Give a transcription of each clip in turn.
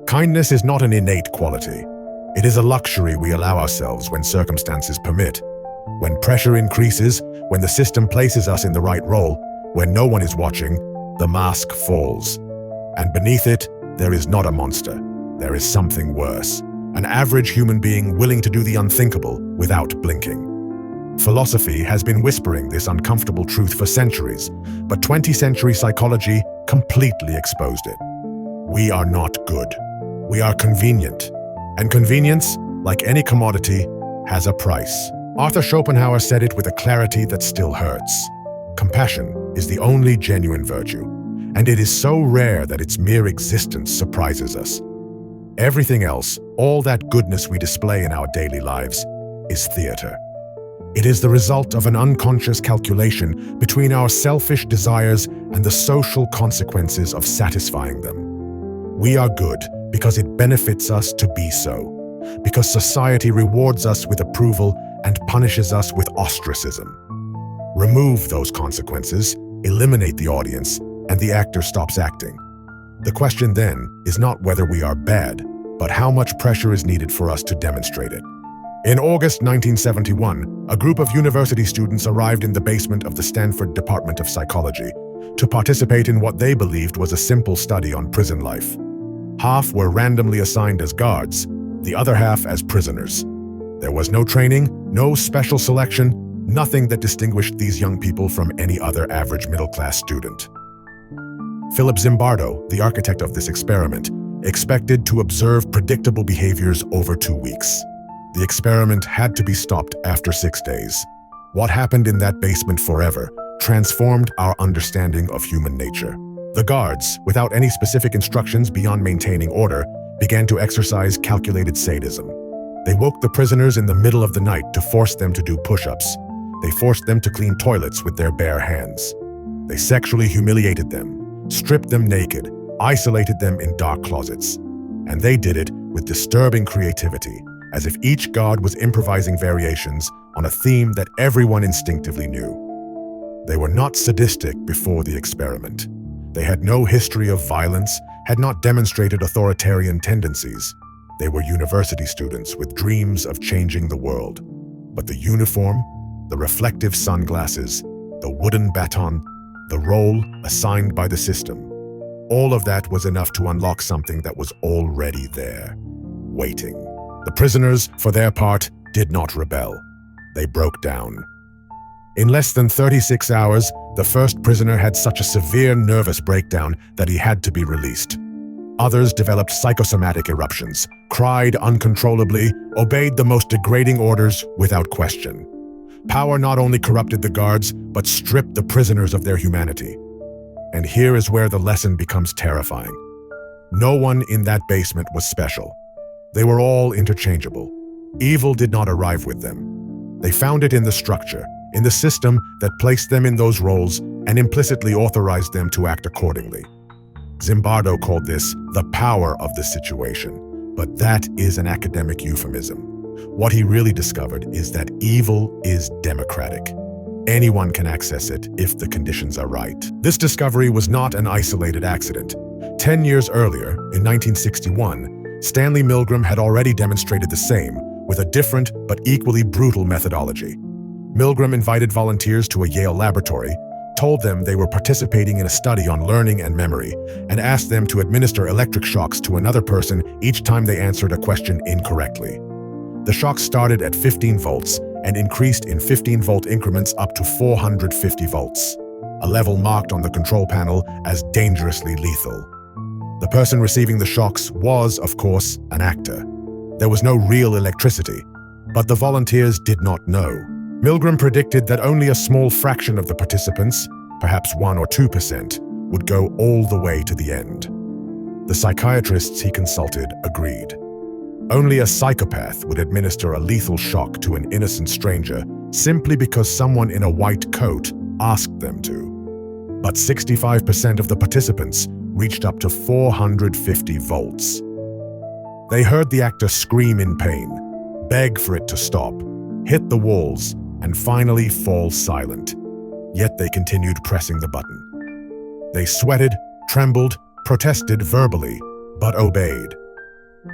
Kindness is not an innate quality. It is a luxury we allow ourselves when circumstances permit. When pressure increases, when the system places us in the right role, when no one is watching, the mask falls. And beneath it, there is not a monster. There is something worse. An average human being willing to do the unthinkable without blinking. Philosophy has been whispering this uncomfortable truth for centuries, but 20th century psychology completely exposed it. We are not good. We are convenient. And convenience, like any commodity, has a price. Arthur Schopenhauer said it with a clarity that still hurts. Compassion is the only genuine virtue, and it is so rare that its mere existence surprises us. Everything else, all that goodness we display in our daily lives, is theater. It is the result of an unconscious calculation between our selfish desires and the social consequences of satisfying them. We are good because it benefits us to be so, because society rewards us with approval and punishes us with ostracism. Remove those consequences, eliminate the audience, and the actor stops acting. The question then is not whether we are bad, but how much pressure is needed for us to demonstrate it. In August 1971, a group of university students arrived in the basement of the Stanford Department of Psychology to participate in what they believed was a simple study on prison life. Half were randomly assigned as guards, the other half as prisoners. There was no training, no special selection, nothing that distinguished these young people from any other average middle-class student. Philip Zimbardo, the architect of this experiment, expected to observe predictable behaviors over 2 weeks. The experiment had to be stopped after 6 days. What happened in that basement forever transformed our understanding of human nature. The guards, without any specific instructions beyond maintaining order, began to exercise calculated sadism. They woke the prisoners in the middle of the night to force them to do push-ups. They forced them to clean toilets with their bare hands. They sexually humiliated them, stripped them naked, isolated them in dark closets. And they did it with disturbing creativity, as if each guard was improvising variations on a theme that everyone instinctively knew. They were not sadistic before the experiment. They had no history of violence, had not demonstrated authoritarian tendencies. They were university students with dreams of changing the world. But the uniform, the reflective sunglasses, the wooden baton, the role assigned by the system, all of that was enough to unlock something that was already there, waiting. The prisoners, for their part, did not rebel. They broke down. In less than 36 hours, the first prisoner had such a severe nervous breakdown that he had to be released. Others developed psychosomatic eruptions, cried uncontrollably, obeyed the most degrading orders without question. Power not only corrupted the guards, but stripped the prisoners of their humanity. And here is where the lesson becomes terrifying. No one in that basement was special. They were all interchangeable. Evil did not arrive with them. They found it in the structure, in the system that placed them in those roles and implicitly authorized them to act accordingly. Zimbardo called this the power of the situation, but that is an academic euphemism. What he really discovered is that evil is democratic. Anyone can access it if the conditions are right. This discovery was not an isolated accident. 10 years earlier, in 1961, Stanley Milgram had already demonstrated the same, with a different but equally brutal methodology. Milgram invited volunteers to a Yale laboratory, told them they were participating in a study on learning and memory, and asked them to administer electric shocks to another person each time they answered a question incorrectly. The shocks started at 15 volts and increased in 15-volt increments up to 450 volts, a level marked on the control panel as dangerously lethal. The person receiving the shocks was, of course, an actor. There was no real electricity, but the volunteers did not know. Milgram predicted that only a small fraction of the participants, perhaps 1 or 2%, would go all the way to the end. The psychiatrists he consulted agreed. Only a psychopath would administer a lethal shock to an innocent stranger simply because someone in a white coat asked them to. But 65% of the participants reached up to 450 volts. They heard the actor scream in pain, beg for it to stop, hit the walls, and finally fall silent. Yet they continued pressing the button. They sweated, trembled, protested verbally, but obeyed.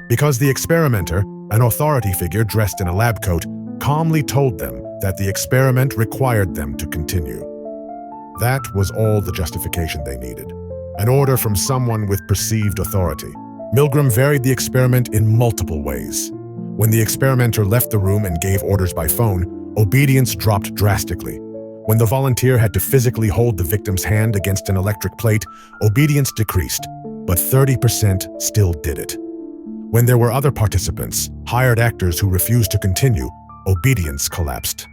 Because the experimenter, an authority figure dressed in a lab coat, calmly told them that the experiment required them to continue. That was all the justification they needed. An order from someone with perceived authority. Milgram varied the experiment in multiple ways. When the experimenter left the room and gave orders by phone, obedience dropped drastically. When the volunteer had to physically hold the victim's hand against an electric plate, obedience decreased, but 30% still did it. When there were other participants, hired actors who refused to continue, obedience collapsed.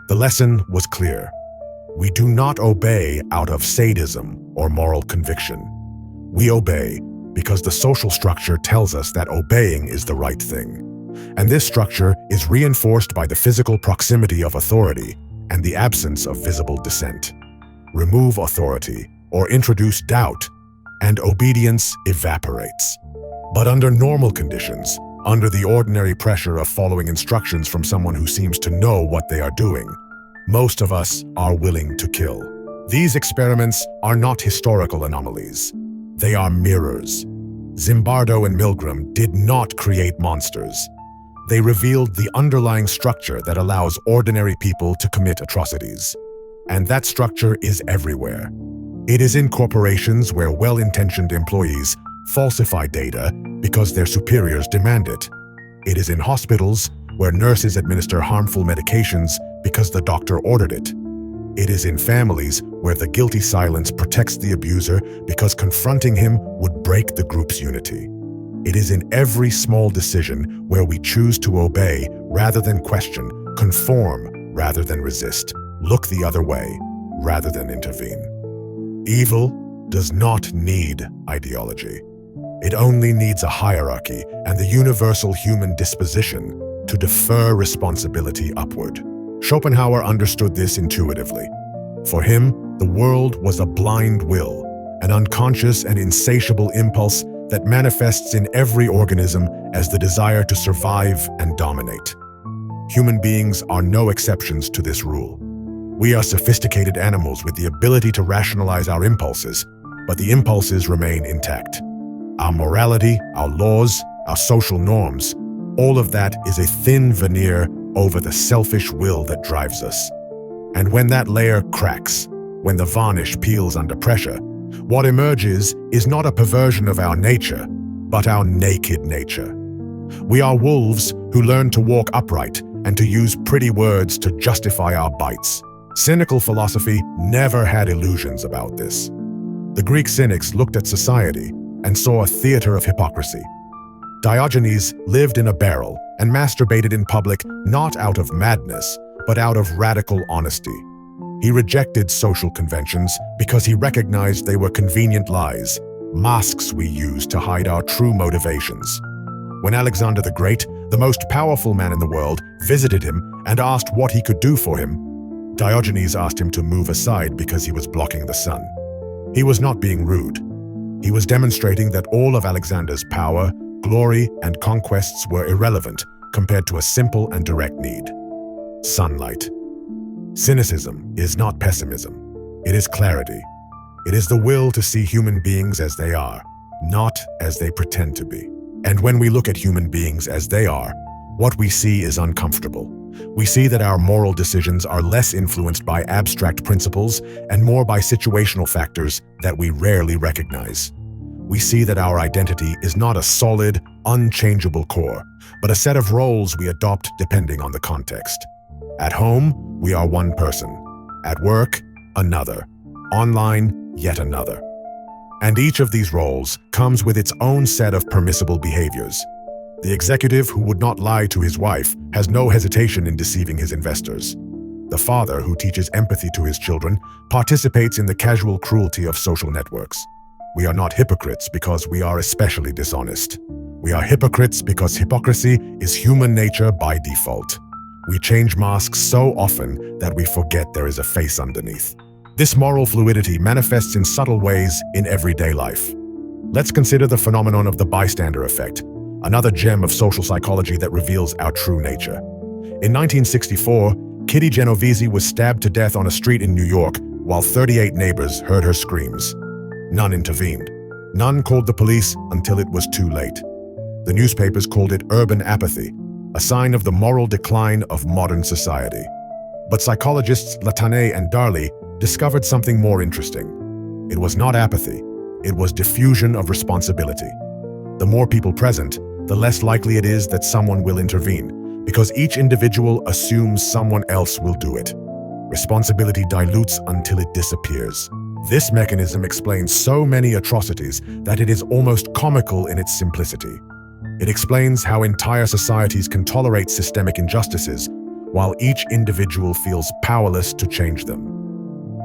The lesson was clear. We do not obey out of sadism or moral conviction. We obey because the social structure tells us that obeying is the right thing. And this structure is reinforced by the physical proximity of authority and the absence of visible dissent. Remove authority or introduce doubt, and obedience evaporates. But under normal conditions, under the ordinary pressure of following instructions from someone who seems to know what they are doing, most of us are willing to kill. These experiments are not historical anomalies. They are mirrors. Zimbardo and Milgram did not create monsters. They revealed the underlying structure that allows ordinary people to commit atrocities. And that structure is everywhere. It is in corporations where well-intentioned employees falsify data because their superiors demand it. It is in hospitals where nurses administer harmful medications because the doctor ordered it. It is in families where the guilty silence protects the abuser because confronting him would break the group's unity. It is in every small decision where we choose to obey rather than question, conform rather than resist, look the other way rather than intervene. Evil does not need ideology. It only needs a hierarchy and the universal human disposition to defer responsibility upward. Schopenhauer understood this intuitively. For him, the world was a blind will, an unconscious and insatiable impulse that manifests in every organism as the desire to survive and dominate. Human beings are no exceptions to this rule. We are sophisticated animals with the ability to rationalize our impulses, but the impulses remain intact. Our morality, our laws, our social norms, all of that is a thin veneer over the selfish will that drives us. And when that layer cracks, when the varnish peels under pressure, what emerges is not a perversion of our nature, but our naked nature. We are wolves who learn to walk upright and to use pretty words to justify our bites. Cynical philosophy never had illusions about this. The Greek cynics looked at society and saw a theater of hypocrisy. Diogenes lived in a barrel and masturbated in public not out of madness, but out of radical honesty. He rejected social conventions because he recognized they were convenient lies, masks we use to hide our true motivations. When Alexander the Great, the most powerful man in the world, visited him and asked what he could do for him, Diogenes asked him to move aside because he was blocking the sun. He was not being rude. He was demonstrating that all of Alexander's power, glory, and conquests were irrelevant compared to a simple and direct need: sunlight. Cynicism is not pessimism. It is clarity. It is the will to see human beings as they are, not as they pretend to be. And when we look at human beings as they are, what we see is uncomfortable. We see that our moral decisions are less influenced by abstract principles and more by situational factors that we rarely recognize. We see that our identity is not a solid, unchangeable core, but a set of roles we adopt depending on the context. At home, we are one person. At work, another. Online, yet another. And each of these roles comes with its own set of permissible behaviors. The executive who would not lie to his wife has no hesitation in deceiving his investors. The father who teaches empathy to his children participates in the casual cruelty of social networks. We are not hypocrites because we are especially dishonest. We are hypocrites because hypocrisy is human nature by default. We change masks so often that we forget there is a face underneath. This moral fluidity manifests in subtle ways in everyday life. Let's consider the phenomenon of the bystander effect, another gem of social psychology that reveals our true nature. In 1964, Kitty Genovese was stabbed to death on a street in New York while 38 neighbors heard her screams. None intervened. None called the police until it was too late. The newspapers called it urban apathy, a sign of the moral decline of modern society. But psychologists Latane and Darley discovered something more interesting. It was not apathy, it was diffusion of responsibility. The more people present, the less likely it is that someone will intervene, because each individual assumes someone else will do it. Responsibility dilutes until it disappears. This mechanism explains so many atrocities that it is almost comical in its simplicity. It explains how entire societies can tolerate systemic injustices, while each individual feels powerless to change them.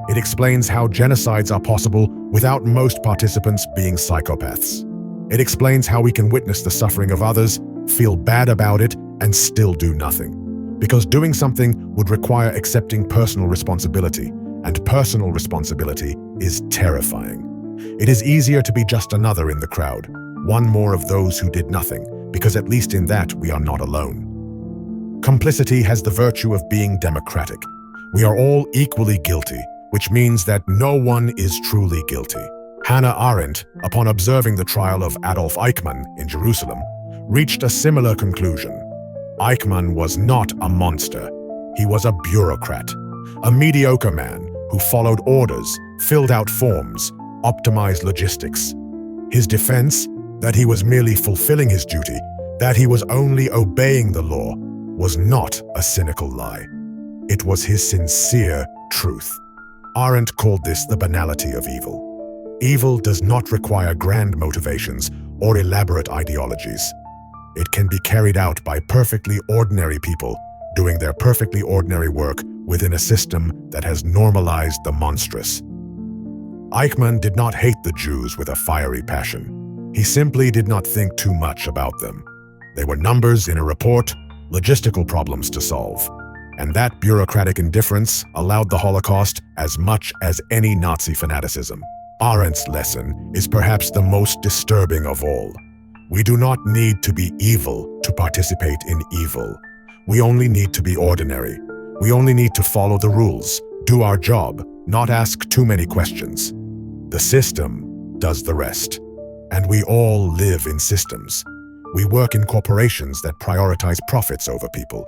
It explains how genocides are possible without most participants being psychopaths. It explains how we can witness the suffering of others, feel bad about it, and still do nothing. Because doing something would require accepting personal responsibility, and personal responsibility is terrifying. It is easier to be just another in the crowd, one more of those who did nothing, because at least in that we are not alone. Complicity has the virtue of being democratic. We are all equally guilty, which means that no one is truly guilty. Hannah Arendt, upon observing the trial of Adolf Eichmann in Jerusalem, reached a similar conclusion. Eichmann was not a monster. He was a bureaucrat, a mediocre man who followed orders, filled out forms, optimized logistics. His defense, that he was merely fulfilling his duty, that he was only obeying the law, was not a cynical lie. It was his sincere truth. Arendt called this the banality of evil. Evil does not require grand motivations or elaborate ideologies. It can be carried out by perfectly ordinary people doing their perfectly ordinary work within a system that has normalized the monstrous. Eichmann did not hate the Jews with a fiery passion. He simply did not think too much about them. They were numbers in a report, logistical problems to solve. And that bureaucratic indifference allowed the Holocaust as much as any Nazi fanaticism. Arendt's lesson is perhaps the most disturbing of all. We do not need to be evil to participate in evil. We only need to be ordinary. We only need to follow the rules, do our job, not ask too many questions. The system does the rest. And we all live in systems. We work in corporations that prioritize profits over people.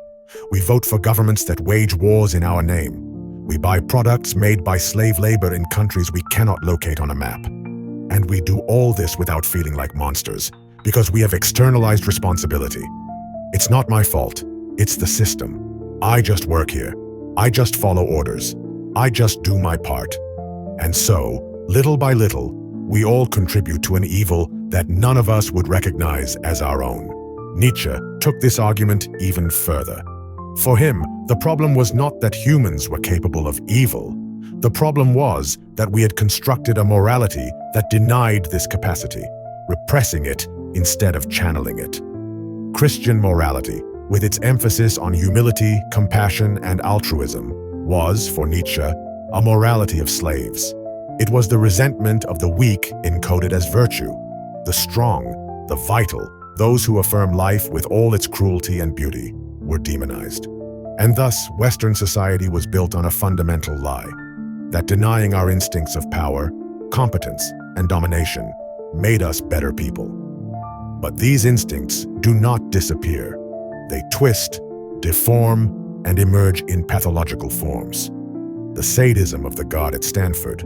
We vote for governments that wage wars in our name. We buy products made by slave labor in countries we cannot locate on a map. And we do all this without feeling like monsters, because we have externalized responsibility. It's not my fault. It's the system. I just work here. I just follow orders. I just do my part. And so, little by little, we all contribute to an evil that none of us would recognize as our own. Nietzsche took this argument even further. For him, the problem was not that humans were capable of evil. The problem was that we had constructed a morality that denied this capacity, repressing it instead of channeling it. Christian morality, with its emphasis on humility, compassion, and altruism, was, for Nietzsche, a morality of slaves. It was the resentment of the weak encoded as virtue, the strong, the vital, those who affirm life with all its cruelty and beauty, were demonized. And thus, Western society was built on a fundamental lie, that denying our instincts of power, competence, and domination made us better people. But these instincts do not disappear. They twist, deform, and emerge in pathological forms. The sadism of the god at Stanford,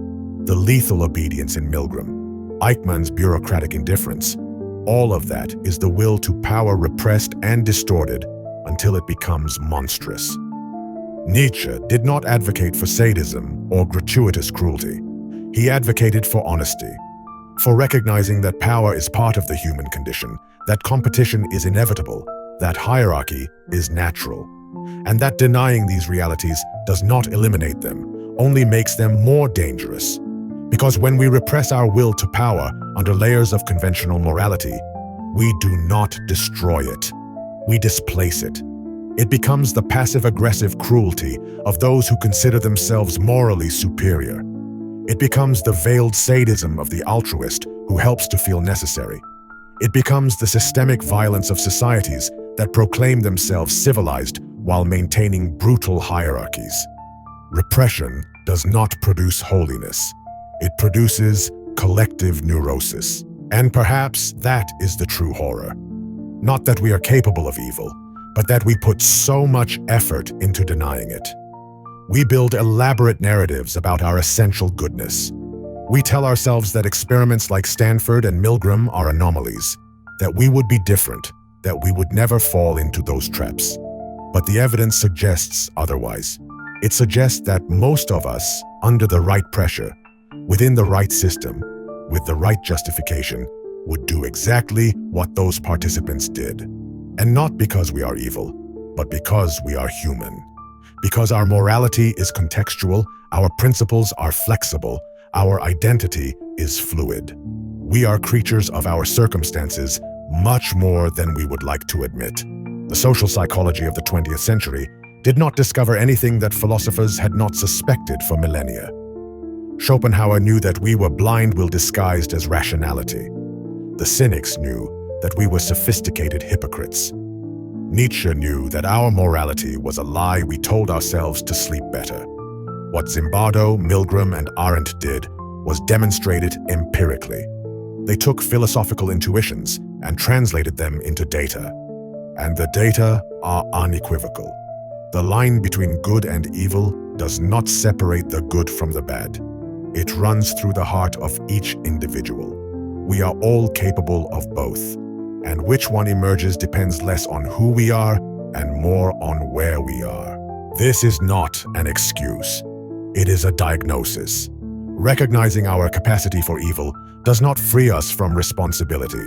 the lethal obedience in Milgram, Eichmann's bureaucratic indifference, all of that is the will to power repressed and distorted until it becomes monstrous. Nietzsche did not advocate for sadism or gratuitous cruelty. He advocated for honesty, for recognizing that power is part of the human condition, that competition is inevitable, that hierarchy is natural, and that denying these realities does not eliminate them, only makes them more dangerous. Because when we repress our will to power under layers of conventional morality, we do not destroy it. We displace it. It becomes the passive-aggressive cruelty of those who consider themselves morally superior. It becomes the veiled sadism of the altruist who helps to feel necessary. It becomes the systemic violence of societies that proclaim themselves civilized while maintaining brutal hierarchies. Repression does not produce holiness. It produces collective neurosis. And perhaps that is the true horror. Not that we are capable of evil, but that we put so much effort into denying it. We build elaborate narratives about our essential goodness. We tell ourselves that experiments like Stanford and Milgram are anomalies, that we would be different, that we would never fall into those traps. But the evidence suggests otherwise. It suggests that most of us, under the right pressure, within the right system, with the right justification, would do exactly what those participants did. And not because we are evil, but because we are human. Because our morality is contextual, our principles are flexible, our identity is fluid. We are creatures of our circumstances much more than we would like to admit. The social psychology of the 20th century did not discover anything that philosophers had not suspected for millennia. Schopenhauer knew that we were blind will disguised as rationality. The cynics knew that we were sophisticated hypocrites. Nietzsche knew that our morality was a lie we told ourselves to sleep better. What Zimbardo, Milgram, and Arendt did was demonstrated empirically. They took philosophical intuitions and translated them into data. And the data are unequivocal. The line between good and evil does not separate the good from the bad. It runs through the heart of each individual. We are all capable of both, and which one emerges depends less on who we are and more on where we are. This is not an excuse. It is a diagnosis. Recognizing our capacity for evil does not free us from responsibility.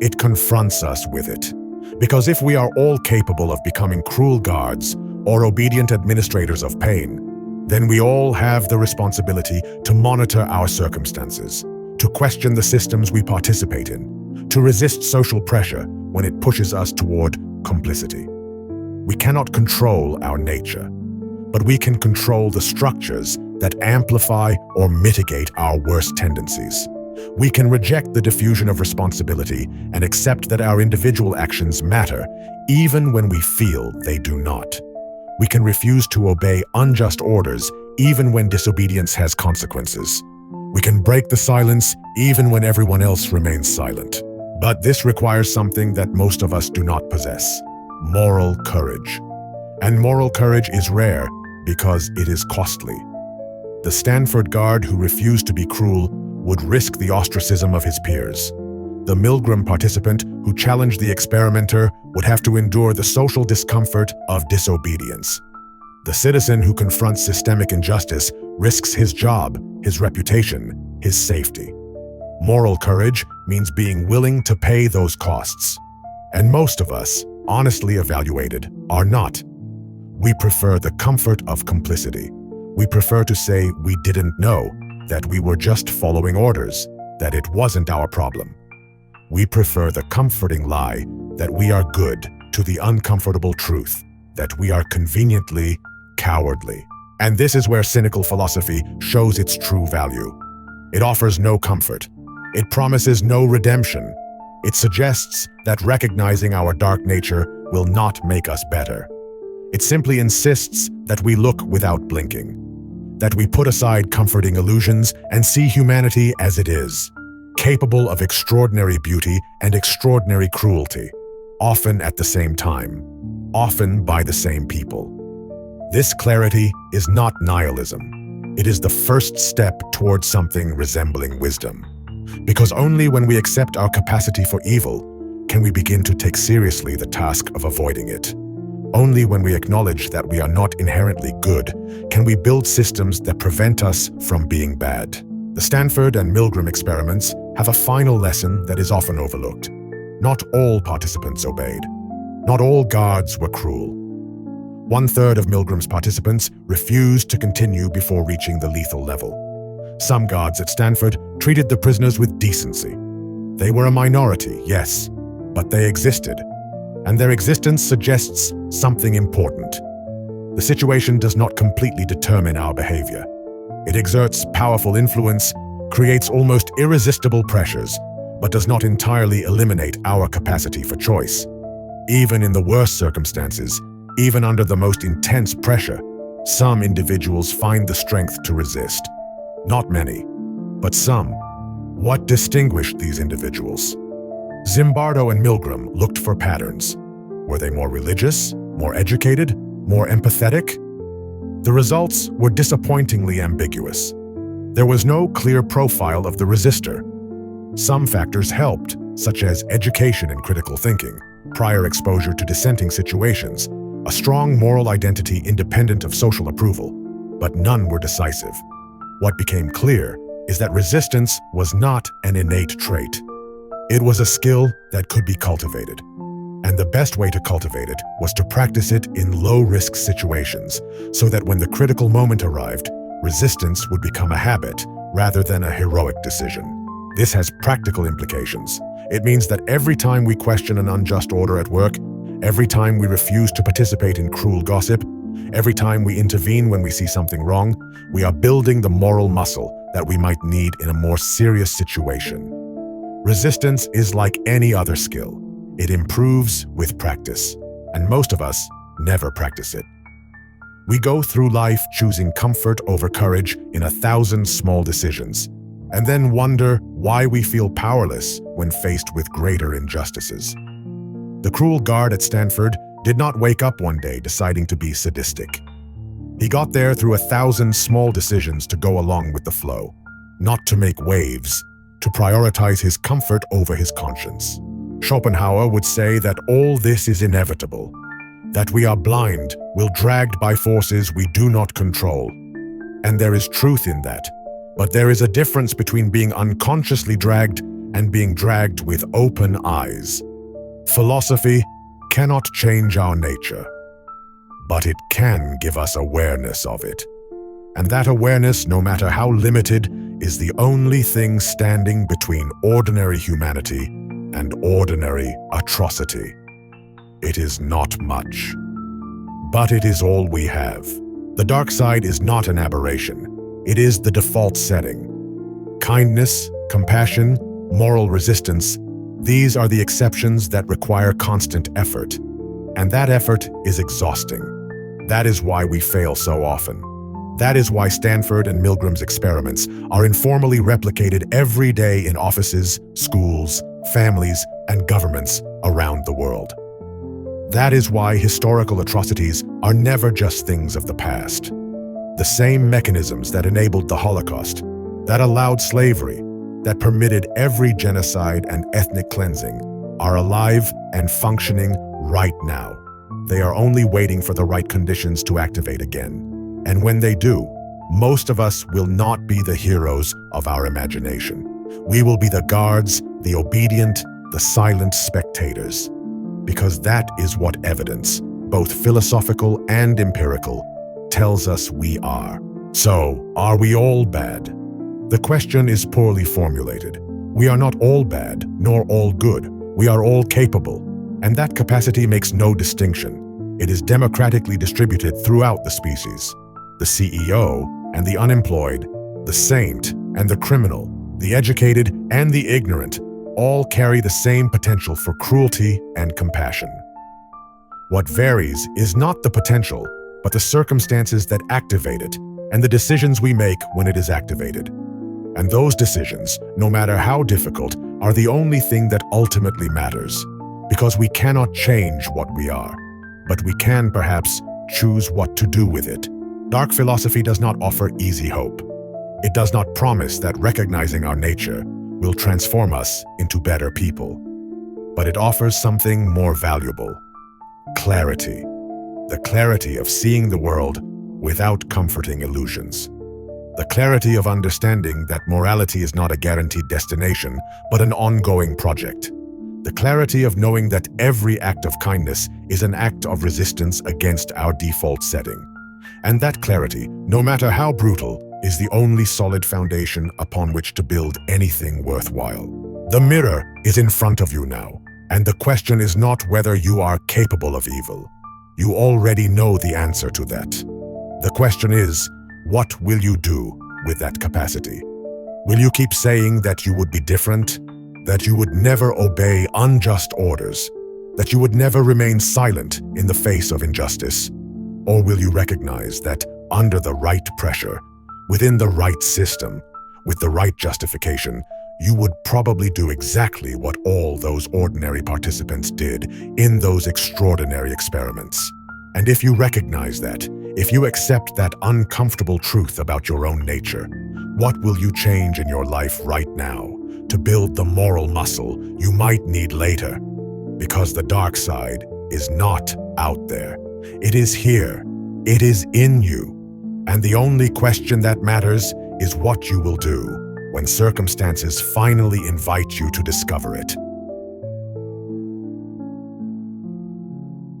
It confronts us with it. Because if we are all capable of becoming cruel guards or obedient administrators of pain, then we all have the responsibility to monitor our circumstances, to question the systems we participate in, to resist social pressure when it pushes us toward complicity. We cannot control our nature, but we can control the structures that amplify or mitigate our worst tendencies. We can reject the diffusion of responsibility and accept that our individual actions matter, even when we feel they do not. We can refuse to obey unjust orders, even when disobedience has consequences. We can break the silence, even when everyone else remains silent. But this requires something that most of us do not possess: moral courage. And moral courage is rare because it is costly. The Stanford guard who refused to be cruel would risk the ostracism of his peers. The Milgram participant who challenged the experimenter would have to endure the social discomfort of disobedience. The citizen who confronts systemic injustice risks his job, his reputation, his safety. Moral courage means being willing to pay those costs. And most of us, honestly evaluated, are not. We prefer the comfort of complicity. We prefer to say we didn't know, that we were just following orders, that it wasn't our problem. We prefer the comforting lie that we are good to the uncomfortable truth that we are conveniently cowardly. And this is where cynical philosophy shows its true value. It offers no comfort. It promises no redemption. It suggests that recognizing our dark nature will not make us better. It simply insists that we look without blinking, that we put aside comforting illusions and see humanity as it is, capable of extraordinary beauty and extraordinary cruelty, often at the same time, often by the same people. This clarity is not nihilism. It is the first step towards something resembling wisdom. Because only when we accept our capacity for evil can we begin to take seriously the task of avoiding it. Only when we acknowledge that we are not inherently good can we build systems that prevent us from being bad. The Stanford and Milgram experiments have a final lesson that is often overlooked. Not all participants obeyed. Not all guards were cruel. 1/3 of Milgram's participants refused to continue before reaching the lethal level. Some guards at Stanford treated the prisoners with decency. They were a minority, yes, but they existed. And their existence suggests something important. The situation does not completely determine our behavior. It exerts powerful influence, creates almost irresistible pressures, but does not entirely eliminate our capacity for choice. Even in the worst circumstances, even under the most intense pressure, some individuals find the strength to resist. Not many, but some. What distinguished these individuals? Zimbardo and Milgram looked for patterns. Were they more religious, more educated, more empathetic? The results were disappointingly ambiguous. There was no clear profile of the resistor. Some factors helped, such as education and critical thinking, prior exposure to dissenting situations, a strong moral identity independent of social approval, but none were decisive. What became clear is that resistance was not an innate trait. It was a skill that could be cultivated. And the best way to cultivate it was to practice it in low-risk situations, so that when the critical moment arrived, resistance would become a habit rather than a heroic decision. This has practical implications. It means that every time we question an unjust order at work, every time we refuse to participate in cruel gossip, every time we intervene when we see something wrong, we are building the moral muscle that we might need in a more serious situation. Resistance is like any other skill. It improves with practice, and most of us never practice it. We go through life choosing comfort over courage in 1,000 small decisions, and then wonder why we feel powerless when faced with greater injustices. The cruel guard at Stanford did not wake up one day deciding to be sadistic. He got there through 1,000 small decisions to go along with the flow, not to make waves, to prioritize his comfort over his conscience. Schopenhauer would say that all this is inevitable, that we are blind, will dragged by forces we do not control. And there is truth in that, but there is a difference between being unconsciously dragged and being dragged with open eyes. Philosophy cannot change our nature, but it can give us awareness of it. And that awareness, no matter how limited, is the only thing standing between ordinary humanity and ordinary atrocity. It is not much, but it is all we have. The dark side is not an aberration. It is the default setting. Kindness, compassion, moral resistance, these are the exceptions that require constant effort. And that effort is exhausting. That is why we fail so often. That is why Stanford and Milgram's experiments are informally replicated every day in offices, schools, families, and governments around the world. That is why historical atrocities are never just things of the past. The same mechanisms that enabled the Holocaust, that allowed slavery, that permitted every genocide and ethnic cleansing, are alive and functioning right now. They are only waiting for the right conditions to activate again. And when they do, most of us will not be the heroes of our imagination. We will be the guards, the obedient, the silent spectators. Because that is what evidence, both philosophical and empirical, tells us we are. So, are we all bad? The question is poorly formulated. We are not all bad, nor all good. We are all capable, and that capacity makes no distinction. It is democratically distributed throughout the species. The CEO and the unemployed, the saint and the criminal, the educated and the ignorant, all carry the same potential for cruelty and compassion. What varies is not the potential, but the circumstances that activate it, and the decisions we make when it is activated. And those decisions, no matter how difficult, are the only thing that ultimately matters, because we cannot change what we are, but we can perhaps choose what to do with it. Dark philosophy does not offer easy hope. It does not promise that recognizing our nature will transform us into better people. But it offers something more valuable: clarity. The clarity of seeing the world without comforting illusions. The clarity of understanding that morality is not a guaranteed destination, but an ongoing project. The clarity of knowing that every act of kindness is an act of resistance against our default setting. And that clarity, no matter how brutal, is the only solid foundation upon which to build anything worthwhile. The mirror is in front of you now, and the question is not whether you are capable of evil. You already know the answer to that. The question is, what will you do with that capacity? Will you keep saying that you would be different, that you would never obey unjust orders, that you would never remain silent in the face of injustice? Or will you recognize that under the right pressure, within the right system, with the right justification, you would probably do exactly what all those ordinary participants did in those extraordinary experiments. And if you recognize that, if you accept that uncomfortable truth about your own nature, what will you change in your life right now to build the moral muscle you might need later? Because the dark side is not out there. It is here. It is in you. And the only question that matters is what you will do when circumstances finally invite you to discover it.